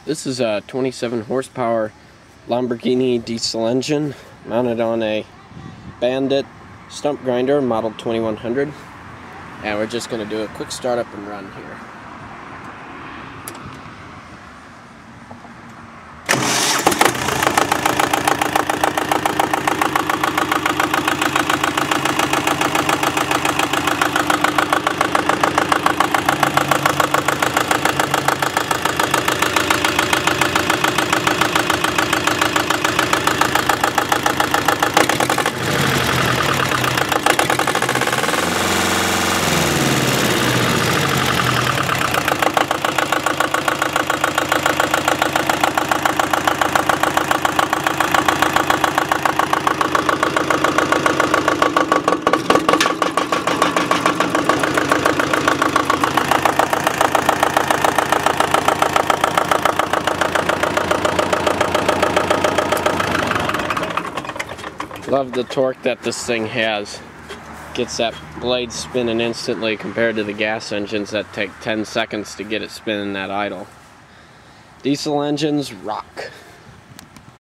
This is a 27 horsepower Lombardini diesel engine mounted on a Bandit Stump grinder model 2100, and we're just going to do a quick startup and run here. Love the torque that this thing has. Gets that blade spinning instantly compared to the gas engines that take 10 seconds to get it spinning at idle. Diesel engines rock.